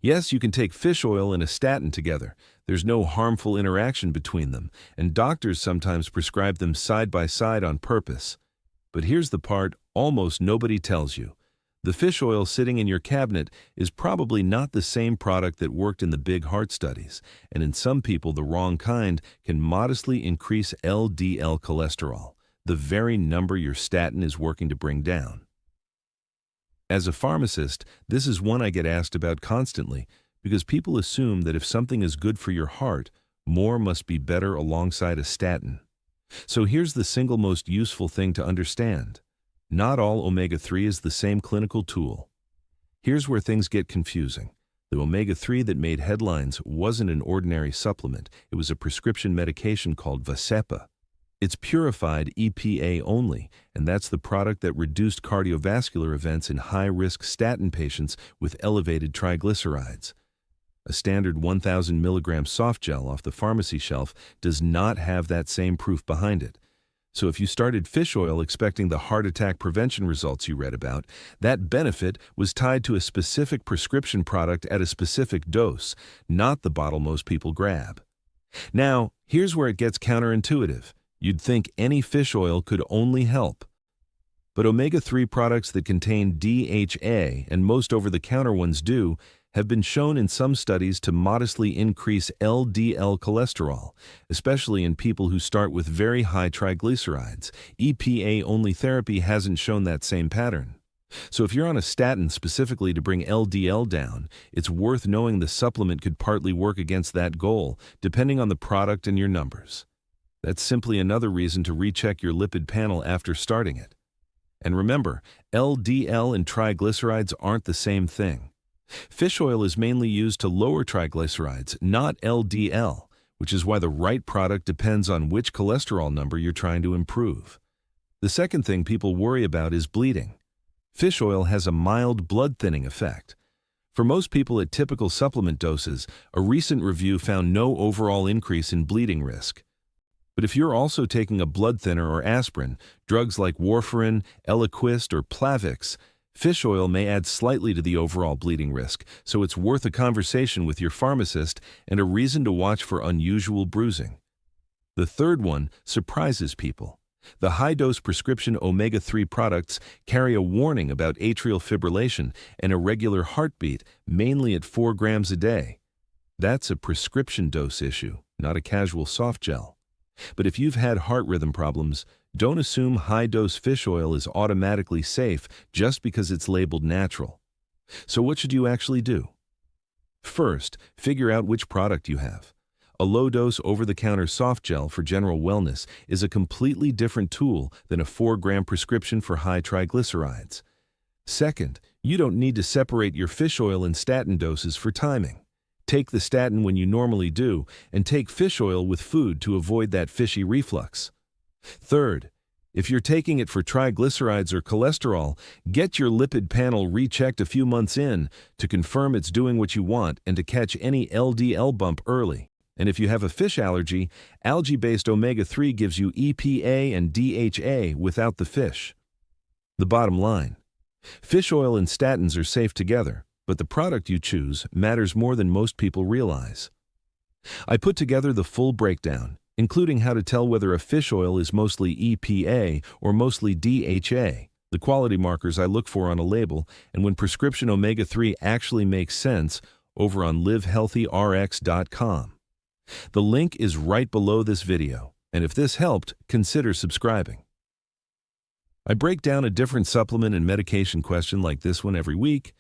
Yes, you can take fish oil and a statin together. There's no harmful interaction between them, and doctors sometimes prescribe them side by side on purpose. But here's the part almost nobody tells you. The fish oil sitting in your cabinet is probably not the same product that worked in the big heart studies, and in some people the wrong kind can modestly increase LDL cholesterol, the very number your statin is working to bring down. As a pharmacist, this is one I get asked about constantly because people assume that if something is good for your heart, more must be better alongside a statin. So here's the single most useful thing to understand. Not all omega-3 is the same clinical tool. Here's where things get confusing. The omega-3 that made headlines wasn't an ordinary supplement. It was a prescription medication called Vascepa. It's purified EPA only, and that's the product that reduced cardiovascular events in high-risk statin patients with elevated triglycerides. A standard 1,000 milligram softgel off the pharmacy shelf does not have that same proof behind it. So if you started fish oil expecting the heart attack prevention results you read about, that benefit was tied to a specific prescription product at a specific dose, not the bottle most people grab. Now, here's where it gets counterintuitive. You'd think any fish oil could only help. But omega-3 products that contain DHA, and most over-the-counter ones do, have been shown in some studies to modestly increase LDL cholesterol, especially in people who start with very high triglycerides. EPA-only therapy hasn't shown that same pattern. So if you're on a statin specifically to bring LDL down, it's worth knowing the supplement could partly work against that goal, depending on the product and your numbers. That's simply another reason to recheck your lipid panel after starting it. And remember, LDL and triglycerides aren't the same thing. Fish oil is mainly used to lower triglycerides, not LDL, which is why the right product depends on which cholesterol number you're trying to improve. The second thing people worry about is bleeding. Fish oil has a mild blood-thinning effect. For most people at typical supplement doses, a recent review found no overall increase in bleeding risk. But if you're also taking a blood thinner or aspirin, drugs like warfarin, Eliquis, or Plavix, fish oil may add slightly to the overall bleeding risk, so it's worth a conversation with your pharmacist and a reason to watch for unusual bruising. The third one surprises people. The high-dose prescription omega-3 products carry a warning about atrial fibrillation and irregular heartbeat, mainly at 4 grams a day. That's a prescription dose issue, not a casual softgel. But if you've had heart rhythm problems, don't assume high-dose fish oil is automatically safe just because it's labeled natural. So what should you actually do? First, figure out which product you have. A low-dose over-the-counter softgel for general wellness is a completely different tool than a 4-gram prescription for high triglycerides. Second, you don't need to separate your fish oil and statin doses for timing. Take the statin when you normally do, and take fish oil with food to avoid that fishy reflux. Third, if you're taking it for triglycerides or cholesterol, get your lipid panel rechecked a few months in to confirm it's doing what you want and to catch any LDL bump early. And if you have a fish allergy, algae-based omega-3 gives you EPA and DHA without the fish. The bottom line: fish oil and statins are safe together, but the product you choose matters more than most people realize. I put together the full breakdown, including how to tell whether a fish oil is mostly EPA or mostly DHA, the quality markers I look for on a label, and when prescription omega-3 actually makes sense, over on LiveHealthyRX.com. The link is right below this video, and if this helped, consider subscribing. I break down a different supplement and medication question like this one every week,